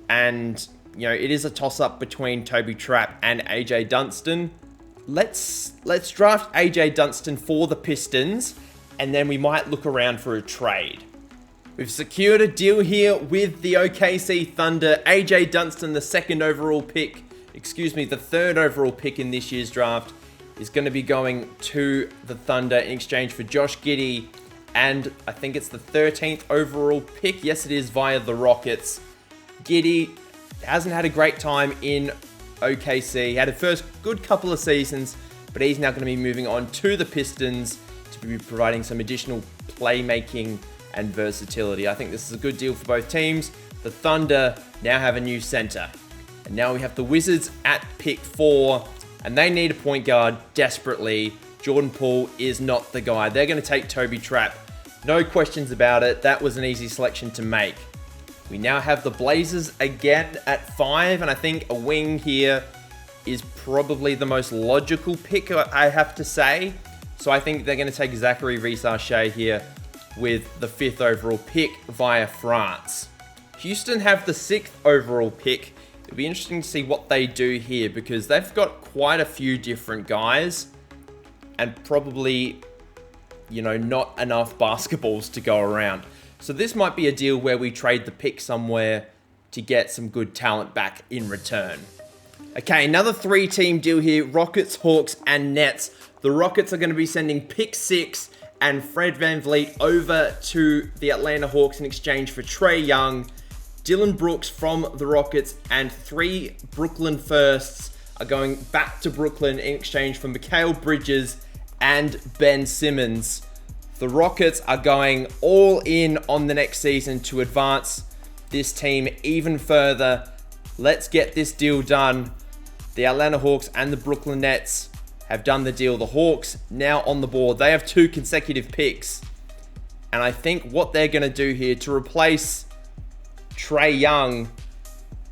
and it is a toss-up between Toby Trapp and AJ Dunston. Let's draft AJ Dunston for the Pistons, and then we might look around for a trade. We've secured a deal here with the OKC Thunder. AJ Dunston, the third overall pick in this year's draft, is going to be going to the Thunder in exchange for Josh Giddey, and I think it's the 13th overall pick. Yes, it is, via the Rockets. Giddey hasn't had a great time in OKC. He had a first good couple of seasons, but he's now going to be moving on to the Pistons to be providing some additional playmaking and versatility. I think this is a good deal for both teams. The Thunder now have a new center. And now we have the Wizards at pick 4, and they need a point guard desperately. Jordan Poole is not the guy. They're going to take Toby Trapp. No questions about it. That was an easy selection to make. We now have the Blazers again at 5, and I think a wing here is probably the most logical pick, I have to say. So I think they're going to take Zachary Visar here with the 5th overall pick via France. Houston have the 6th overall pick. It'll be interesting to see what they do here, because they've got quite a few different guys and probably, not enough basketballs to go around. So this might be a deal where we trade the pick somewhere to get some good talent back in return. Okay, another 3-team deal here. Rockets, Hawks, and Nets. The Rockets are going to be sending pick 6 and Fred VanVleet over to the Atlanta Hawks in exchange for Trae Young. Dylan Brooks from the Rockets and 3 Brooklyn firsts are going back to Brooklyn in exchange for Mikal Bridges and Ben Simmons. The Rockets are going all in on the next season to advance this team even further. Let's get this deal done. The Atlanta Hawks and the Brooklyn Nets have done the deal. The Hawks now on the board. They have 2 consecutive picks. And I think what they're going to do here to replace Trae Young,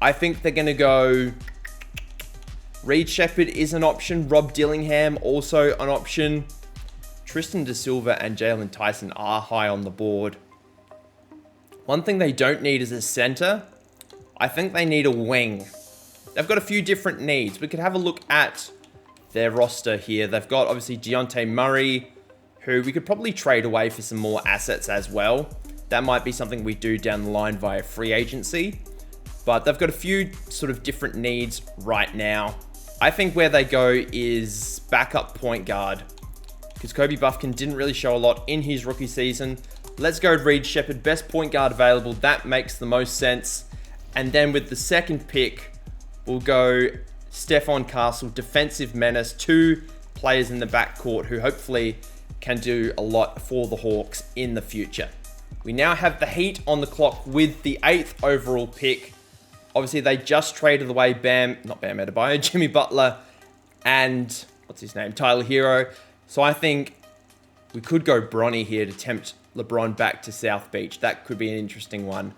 I think they're going to go Reed Shepherd is an option. Rob Dillingham also an option. Tristan Da Silva and Jalen Tyson are high on the board. One thing they don't need is a center. I think they need a wing. They've got a few different needs. We could have a look at their roster here. They've got obviously Dejounte Murray, who we could probably trade away for some more assets as well. That might be something we do down the line via free agency. But they've got a few sort of different needs right now. I think where they go is backup point guard, because Kobe Buffkin didn't really show a lot in his rookie season. Let's go Reed Shepherd, best point guard available. That makes the most sense. And then with the 2nd pick, we'll go Stephon Castle, defensive menace, 2 players in the backcourt who hopefully can do a lot for the Hawks in the future. We now have the Heat on the clock with the 8th overall pick. Obviously, they just traded away Jimmy Butler and, Tyler Hero. So I think we could go Bronny here to tempt LeBron back to South Beach. That could be an interesting one.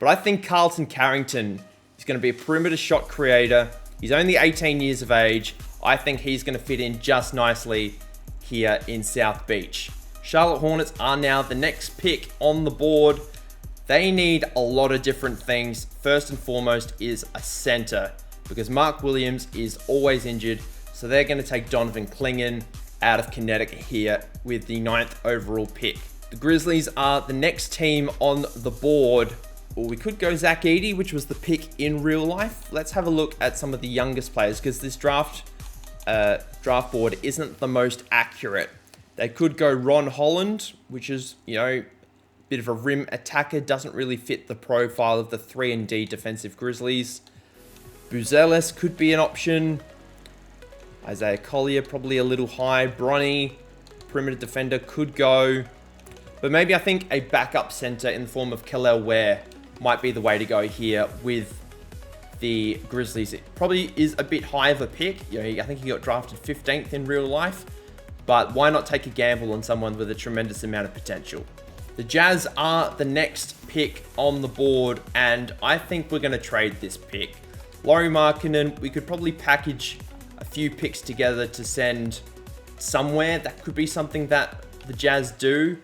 But I think Carlton Carrington He's going to be a perimeter shot creator. He's only 18 years of age. I think he's going to fit in just nicely here in South Beach. Charlotte Hornets are now the next pick on the board. They need a lot of different things. First and foremost is a center, because Mark Williams is always injured. So they're going to take Donovan Clingan out of Connecticut here with the 9th overall pick. The Grizzlies are the next team on the board. Or we could go Zach Edey, which was the pick in real life. Let's have a look at some of the youngest players, because this draft board isn't the most accurate. They could go Ron Holland, which is, you know, bit of a rim attacker, doesn't really fit the profile of the 3-and-D defensive Grizzlies. Buzelis could be an option. Isaiah Collier, probably a little high. Bronny, perimeter defender, could go. But maybe I think a backup center in the form of Kel'el Ware might be the way to go here with the Grizzlies. It probably is a bit high of a pick. You know, I think he got drafted 15th in real life. But why not take a gamble on someone with a tremendous amount of potential? The Jazz are the next pick on the board, and I think we're going to trade this pick. Lauri Markkanen, we could probably package a few picks together to send somewhere. That could be something that the Jazz do.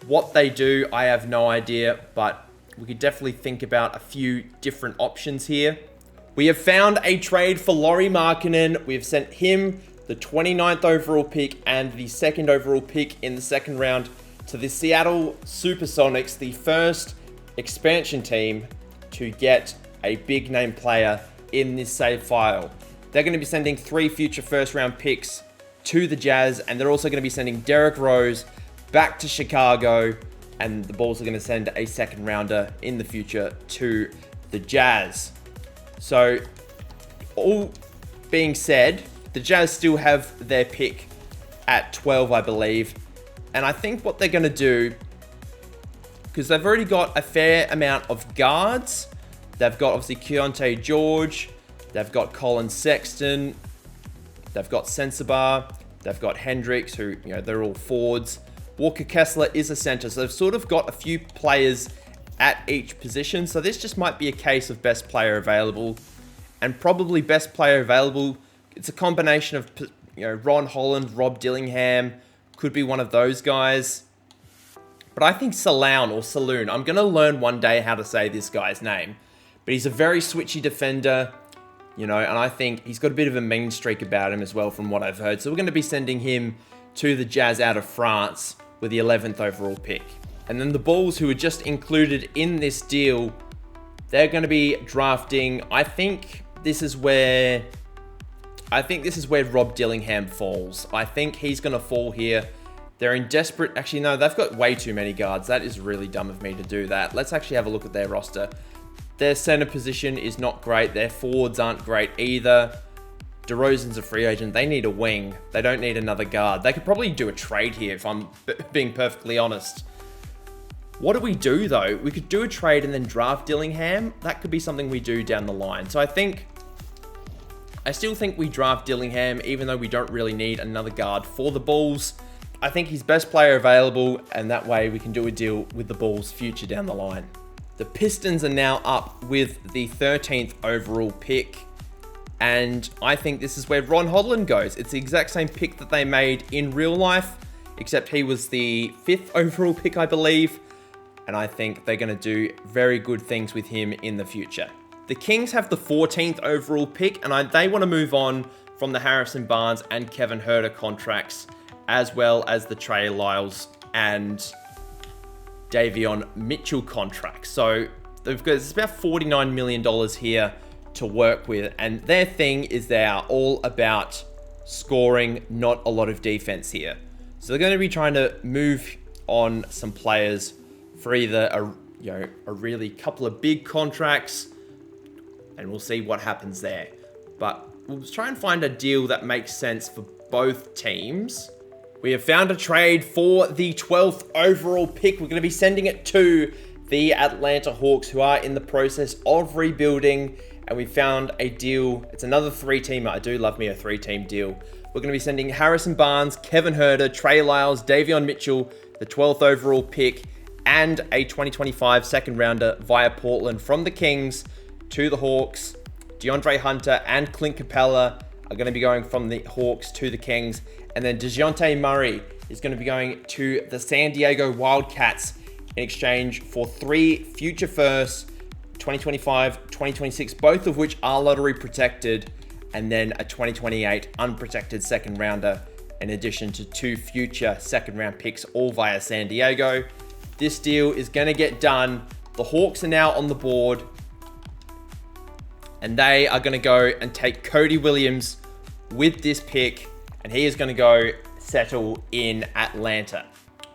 What they do, I have no idea, but we could definitely think about a few different options here. We have found a trade for Lauri Markkanen. We have sent him the 29th overall pick and the 2nd overall pick in the 2nd round to the Seattle Supersonics, the first expansion team to get a big name player in this save file. They're going to be sending 3 future first round picks to the Jazz, and they're also going to be sending Derrick Rose back to Chicago, and the Bulls are going to send a 2nd rounder in the future to the Jazz. So, all being said, the Jazz still have their pick at 12, I believe. And I think what they're going to do, because they've already got a fair amount of guards. They've got obviously Keontae George. They've got Colin Sexton. They've got Sensabaugh. They've got Hendricks, who, you know, they're all forwards. Walker Kessler is a center. So they've sort of got a few players at each position. So this just might be a case of best player available. And probably best player available, it's a combination of, you know, Ron Holland, Rob Dillingham, could be one of those guys. But I think Saloon or Saloon, I'm going to learn one day how to say this guy's name. But he's a very switchy defender, you know, and I think he's got a bit of a mean streak about him as well from what I've heard. So we're going to be sending him to the Jazz out of France with the 11th overall pick. And then the Bulls, who are just included in this deal, they're going to be drafting, I think this is where Rob Dillingham falls. I think he's going to fall here. They're in desperate... Actually, no, they've got way too many guards. That is really dumb of me to do that. Let's actually have a look at their roster. Their center position is not great. Their forwards aren't great either. DeRozan's a free agent. They need a wing. They don't need another guard. They could probably do a trade here, if I'm being perfectly honest. What do we do, though? We could do a trade and then draft Dillingham. That could be something we do down the line. So I still think we draft Dillingham, even though we don't really need another guard for the Bulls. I think he's best player available, and that way we can do a deal with the Bulls' future down the line. The Pistons are now up with the 13th overall pick, and I think this is where Ron Holland goes. It's the exact same pick that they made in real life, except he was the 5th overall pick, I believe, and I think they're going to do very good things with him in the future. The Kings have the 14th overall pick, and they want to move on from the Harrison Barnes and Kevin Huerter contracts, as well as the Trey Lyles and Davion Mitchell contracts. So it's about $49 million here to work with, and their thing is they are all about scoring, not a lot of defense here. So they're going to be trying to move on some players for either a really couple of big contracts, and we'll see what happens there. But we'll try and find a deal that makes sense for both teams. We have found a trade for the 12th overall pick. We're going to be sending it to the Atlanta Hawks, who are in the process of rebuilding. And we found a deal. It's another 3-teamer. I do love me a 3-team deal. We're going to be sending Harrison Barnes, Kevin Huerter, Trey Lyles, Davion Mitchell, the 12th overall pick, and a 2025 second rounder via Portland from the Kings to the Hawks. DeAndre Hunter and Clint Capella are going to be going from the Hawks to the Kings. And then DeJounte Murray is going to be going to the San Diego Wildcats in exchange for 3 future firsts, 2025, 2026, both of which are lottery protected, and then a 2028 unprotected second rounder, in addition to 2 future second round picks, all via San Diego. This deal is going to get done. The Hawks are now on the board, and they are going to go and take Cody Williams with this pick, and he is going to go settle in Atlanta.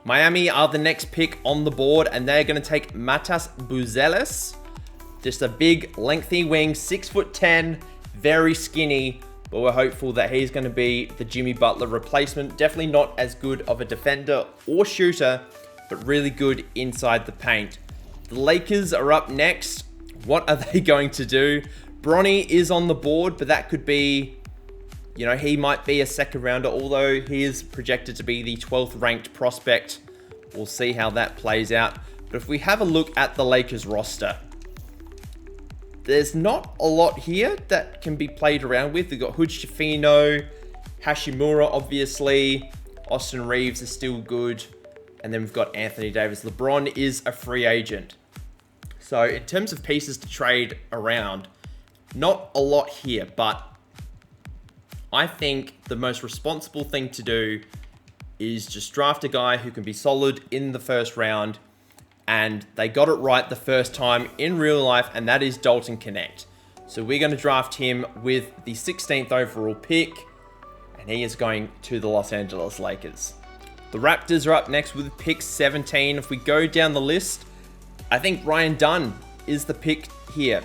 Miami are the next pick on the board, and they're going to take Matas Buzelis. Just a big, lengthy wing, 6'10", very skinny, but we're hopeful that he's going to be the Jimmy Butler replacement. Definitely not as good of a defender or shooter, but really good inside the paint. The Lakers are up next. What are they going to do? Bronny is on the board, but that could be, you know, he might be a second rounder, although he is projected to be the 12th ranked prospect. We'll see how that plays out. But if we have a look at the Lakers roster, there's not a lot here that can be played around with. We've got Hujifino, Hashimura, obviously. Austin Reeves is still good. And then we've got Anthony Davis. LeBron is a free agent. So in terms of pieces to trade around, not a lot here, but I think the most responsible thing to do is just draft a guy who can be solid in the first round. And they got it right the first time in real life, and that is Dalton Connect. So we're going to draft him with the 16th overall pick, and he is going to the Los Angeles Lakers. The Raptors are up next with pick 17. If we go down the list, I think Ryan Dunn is the pick here.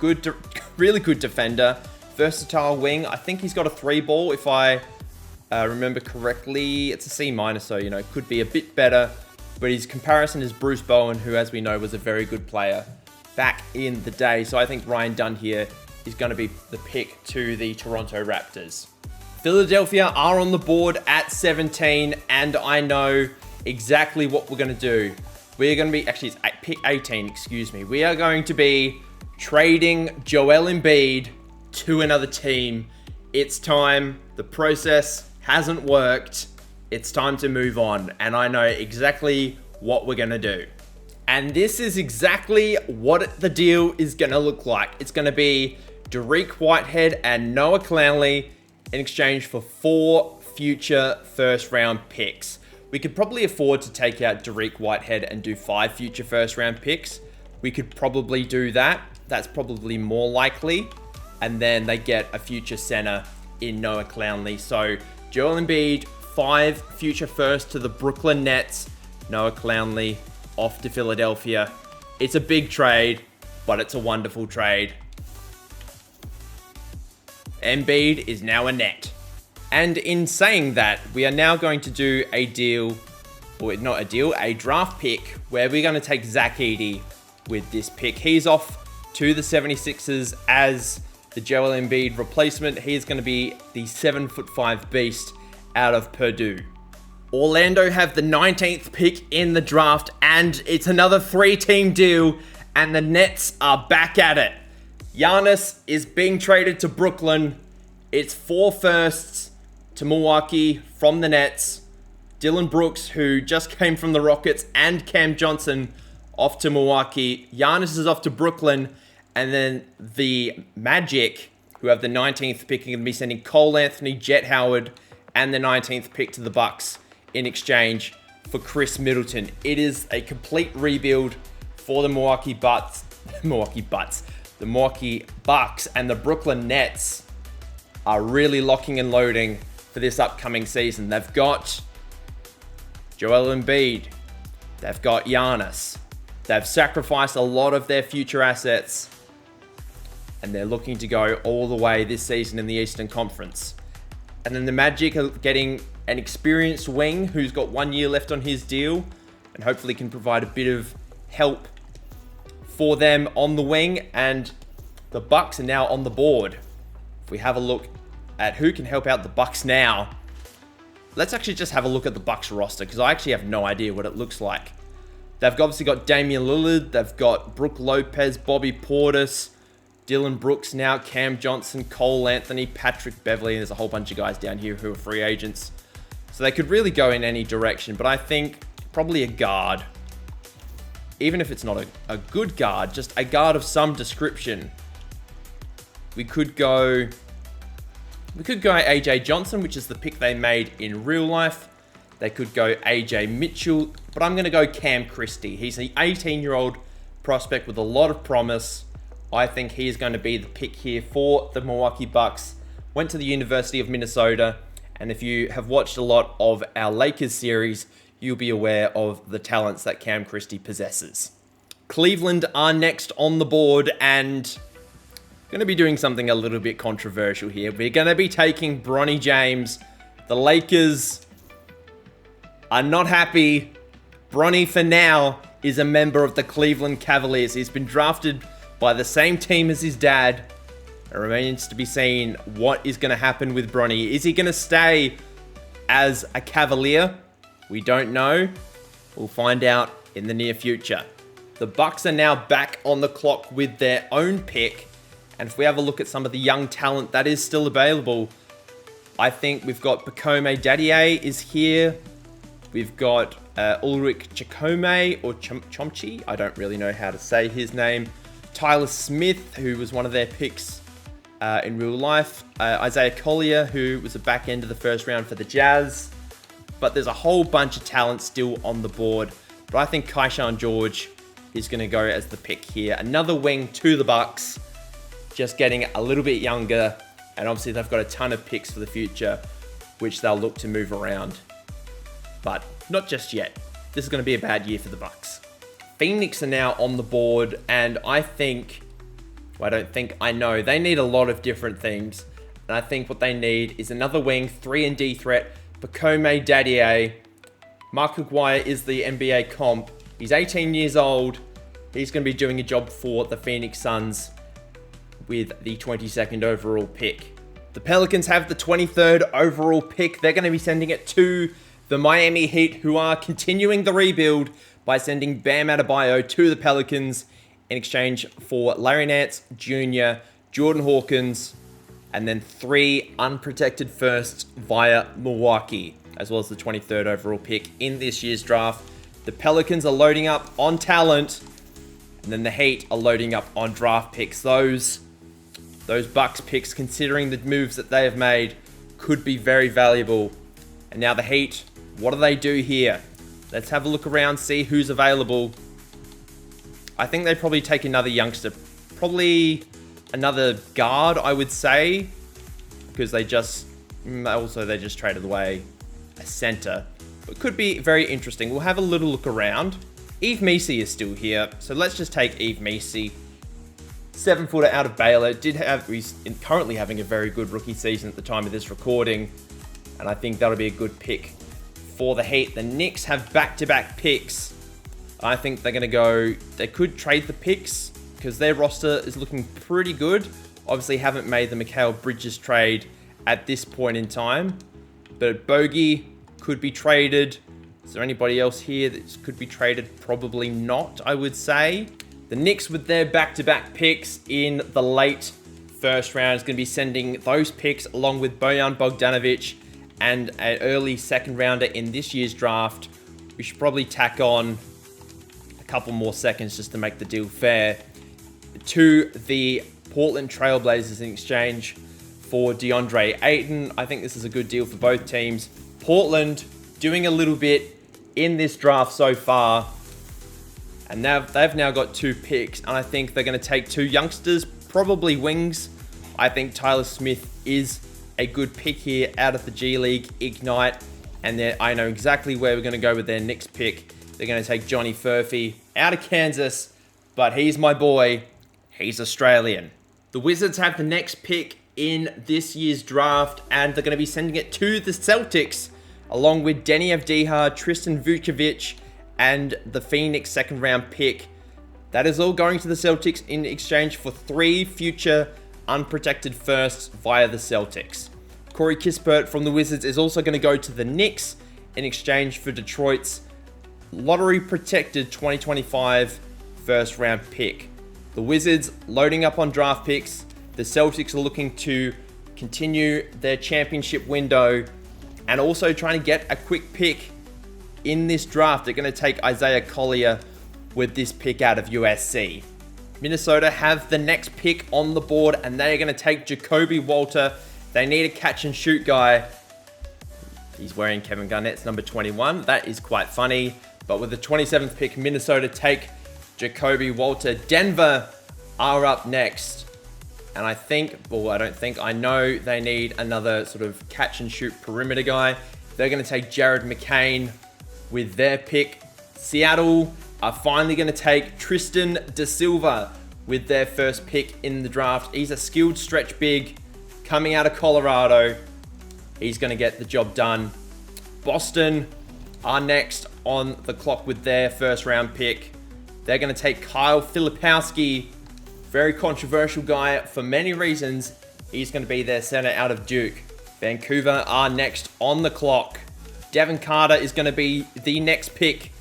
Good, really good defender. Versatile wing. I think he's got a 3-ball, if I remember correctly. It's a C-, so, you know, could be a bit better. But his comparison is Bruce Bowen, who, as we know, was a very good player back in the day. So I think Ryan Dunn here is going to be the pick to the Toronto Raptors. Philadelphia are on the board at 17, and I know exactly what we're going to do. We're going to be, actually, it's pick 18, excuse me. We are going to be trading Joel Embiid to another team. It's time. The process hasn't worked. It's time to move on, and I know exactly what we're going to do. And this is exactly what the deal is going to look like. It's going to be Dariq Whitehead and Noah Clowney in exchange for 4 future first-round picks. We could probably afford to take out Dariq Whitehead and do 5 future first-round picks. We could probably do that. That's probably more likely. And then they get a future center in Noah Clowney. So Joel Embiid, 5 future firsts to the Brooklyn Nets. Noah Clowney off to Philadelphia. It's a big trade, but it's a wonderful trade. Embiid is now a Net. And in saying that, we are now going to do a deal, or not a deal, a draft pick, where we're going to take Zach Edey with this pick. He's off to the 76ers as the Joel Embiid replacement. He's going to be the 7'5" beast out of Purdue. Orlando have the 19th pick in the draft, and it's another 3-team deal, and the Nets are back at it. Giannis is being traded to Brooklyn. It's 4 firsts to Milwaukee from the Nets. Dylan Brooks, who just came from the Rockets, and Cam Johnson off to Milwaukee. Giannis is off to Brooklyn. And then the Magic, who have the 19th pick, are going to be sending Cole Anthony, Jet Howard, and the 19th pick to the Bucks in exchange for Chris Middleton. It is a complete rebuild for the Milwaukee Bucks, and the Brooklyn Nets are really locking and loading for this upcoming season. They've got Joel Embiid. They've got Giannis. They've sacrificed a lot of their future assets, and they're looking to go all the way this season in the Eastern Conference. And then the Magic are getting an experienced wing who's got 1 year left on his deal, and hopefully can provide a bit of help for them on the wing. And the Bucks are now on the board. If we have a look at who can help out the Bucks now, let's actually just have a look at the Bucks roster, because I actually have no idea what it looks like. They've obviously got Damian Lillard, they've got Brook Lopez, Bobby Portis, Dylan Brooks now, Cam Johnson, Cole Anthony, Patrick Beverley, and there's a whole bunch of guys down here who are free agents. So they could really go in any direction, but I think probably a guard. Even if it's not a good guard, just a guard of some description. We could go AJ Johnson, which is the pick they made in real life. They could go AJ Mitchell, but I'm going to go Cam Christie. He's an 18-year-old prospect with a lot of promise. I think he is going to be the pick here for the Milwaukee Bucks. Went to the University of Minnesota, and if you have watched a lot of our Lakers series, you'll be aware of the talents that Cam Christie possesses. Cleveland are next on the board, and going to be doing something a little bit controversial here. We're going to be taking Bronny James. The Lakers are not happy. Bronny, for now, is a member of the Cleveland Cavaliers. He's been drafted by the same team as his dad. It remains to be seen what is going to happen with Bronny. Is he going to stay as a Cavalier? We don't know. We'll find out in the near future. The Bucks are now back on the clock with their own pick. And if we have a look at some of the young talent that is still available, I think we've got Bakome Dadier is here. We've got Ulrich Chakome or Chomchi. I don't really know how to say his name. Tyler Smith, who was one of their picks in real life. Isaiah Collier, who was a back end of the first round for the Jazz. But there's a whole bunch of talent still on the board. But I think Kaishan George is going to go as the pick here. Another wing to the Bucks. Just getting a little bit younger. And obviously they've got a ton of picks for the future, which they'll look to move around. But not just yet. This is going to be a bad year for the Bucks. Phoenix are now on the board, and I know they need a lot of different things. And I think what they need is another wing, 3-and-D threat, Bakome Dadier. Mark Aguirre is the NBA comp. He's 18 years old. He's going to be doing a job for the Phoenix Suns with the 22nd overall pick. The Pelicans have the 23rd overall pick. They're going to be sending it to the Miami Heat, who are continuing the rebuild by sending Bam Adebayo to the Pelicans in exchange for Larry Nance Jr., Jordan Hawkins, and then 3 unprotected firsts via Milwaukee, as well as the 23rd overall pick in this year's draft. The Pelicans are loading up on talent, and then the Heat are loading up on draft picks. Those Bucks picks, considering the moves that they have made, could be very valuable. And now the Heat, what do they do here? Let's have a look around, see who's available. I think they probably take another youngster. Probably another guard, I would say. Because they just traded away a center. But could be very interesting. We'll have a little look around. Yves Missi is still here. So let's just take Yves Missi. 7-footer out of Baylor. He's currently having a very good rookie season at the time of this recording. And I think that'll be a good pick for the Heat. The Knicks have back-to-back picks. I think they're going to go... They could trade the picks because their roster is looking pretty good. Obviously haven't made the Mikal Bridges trade at this point in time. But Bogey could be traded. Is there anybody else here that could be traded? Probably not, I would say. The Knicks, with their back-to-back picks in the late first round, is going to be sending those picks along with Bojan Bogdanovic and an early second rounder in this year's draft. We should probably tack on a couple more seconds just to make the deal fair to the Portland Trailblazers in exchange for DeAndre Ayton. I think this is a good deal for both teams. Portland doing a little bit in this draft so far, and they've now got 2 picks, and I think they're going to take 2 youngsters, probably wings. I think Tyler Smith is a good pick here out of the G League Ignite, and I know exactly where we're going to go with their next pick. They're going to take Johnny Furphy out of Kansas, but he's my boy. He's Australian. The Wizards have the next pick in this year's draft, and they're going to be sending it to the Celtics, along with Denny Avdija, Tristan Vucevic, and the Phoenix second round pick. That is all going to the Celtics in exchange for 3 future unprotected firsts via the Celtics. Corey Kispert from the Wizards is also going to go to the Knicks in exchange for Detroit's lottery protected 2025 first round pick. The Wizards loading up on draft picks. The Celtics are looking to continue their championship window and also trying to get a quick pick in this draft. They're going to take Isaiah Collier with this pick out of USC. Minnesota have the next pick on the board and they're going to take Jacoby Walter. They need a catch and shoot guy. He's wearing Kevin Garnett's number 21. That is quite funny. But with the 27th pick, Minnesota take Jacoby Walter. Denver are up next. And I know they need another sort of catch and shoot perimeter guy. They're going to take Jared McCain with their pick. Seattle are finally going to take Tristan Da Silva with their first pick in the draft. He's a skilled stretch big coming out of Colorado. He's going to get the job done. Boston are next on the clock with their first round pick. They're going to take Kyle Filipowski. Very controversial guy for many reasons. He's going to be their center out of Duke. Vancouver are next on the clock. Devin Carter is going to be the next pick.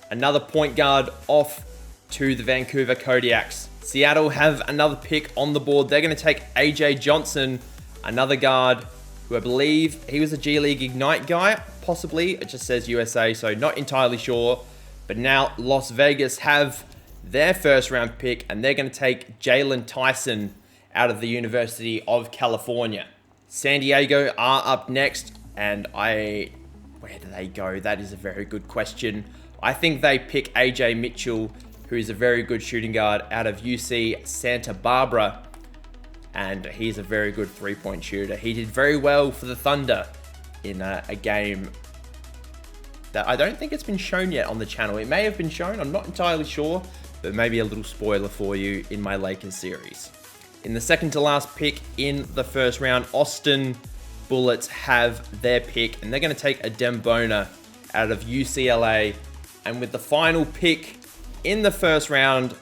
Another point guard off to the Vancouver Kodiaks. Seattle have another pick on the board. They're going to take AJ Johnson, another guard who I believe he was a G League Ignite guy, possibly. It just says USA, so not entirely sure. But now Las Vegas have their first round pick and they're going to take Jalen Tyson out of the University of California. San Diego are up next and where do they go? That is a very good question. I think they pick AJ Mitchell, who is a very good shooting guard out of UC Santa Barbara. And he's a very good three-point shooter. He did very well for the Thunder in a game that I don't think it's been shown yet on the channel. It may have been shown, I'm not entirely sure, but maybe a little spoiler for you in my Lakers series. In the second to last pick in the first round, Austin Bullets have their pick, and they're going to take Adem Bona out of UCLA. And with the final pick in the first round,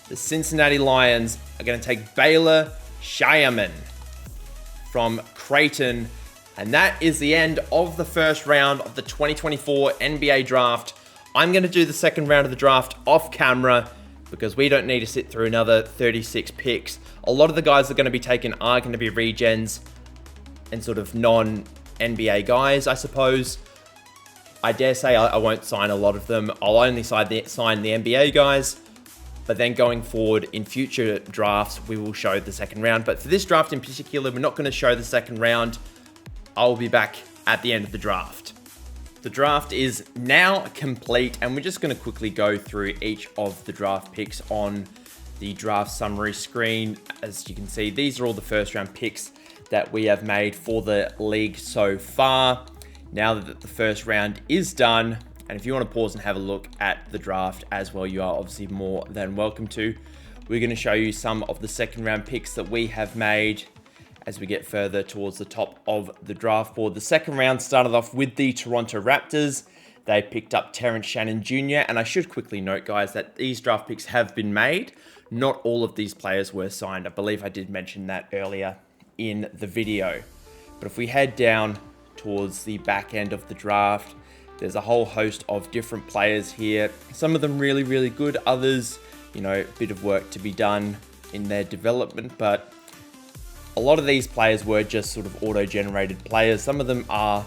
the Cincinnati Lions are going to take Baylor Scheierman from Creighton. And that is the end of the first round of the 2024 NBA draft. I'm going to do the second round of the draft off camera because we don't need to sit through another 36 picks. A lot of the guys that are going to be taken are going to be regens and sort of non-NBA guys, I suppose. I dare say I won't sign a lot of them. I'll only sign the NBA guys. But then going forward in future drafts, we will show the second round. But for this draft in particular, we're not going to show the second round. I'll be back at the end of the draft. The draft is now complete, and we're just going to quickly go through each of the draft picks on the draft summary screen. As you can see, these are all the first round picks that we have made for the league so far. Now that the first round is done, and if you want to pause and have a look at the draft as well, you are obviously more than welcome to. We're going to show you some of the second round picks that we have made as we get further towards the top of the draft board. The second round started off with the Toronto Raptors. They picked up Terrence Shannon Jr. And I should quickly note, guys, that these draft picks have been made. Not all of these players were signed. I believe I did mention that earlier in the video. But if we head down towards the back end of the draft, there's a whole host of different players here. Some of them really, really good. Others, a bit of work to be done in their development. But a lot of these players were just sort of auto-generated players. Some of them are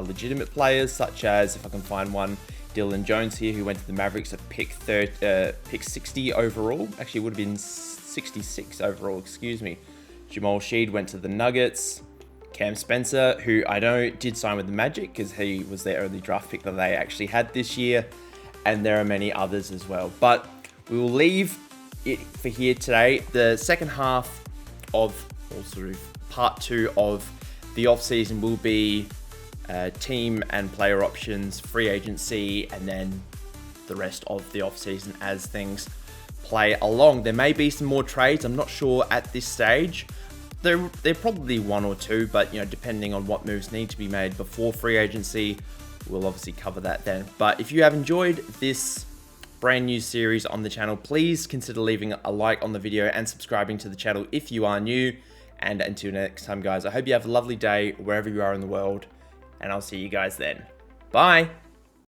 legitimate players, such as, if I can find one, Dylan Jones here, who went to the Mavericks at pick 60 overall. Actually, it would have been 66 overall, excuse me. Jamal Sheed went to the Nuggets. Cam Spencer, who I know did sign with the Magic because he was their only draft pick that they actually had this year. And there are many others as well. But we will leave it for here today. The second half of, or sort of part 2 of the offseason will be team and player options, free agency, and then the rest of the offseason as things play along. There may be some more trades. I'm not sure at this stage. There probably one or two, but depending on what moves need to be made before free agency, we'll obviously cover that then. But if you have enjoyed this brand new series on the channel, please consider leaving a like on the video and subscribing to the channel if you are new. And until next time, guys, I hope you have a lovely day wherever you are in the world, and I'll see you guys then. Bye.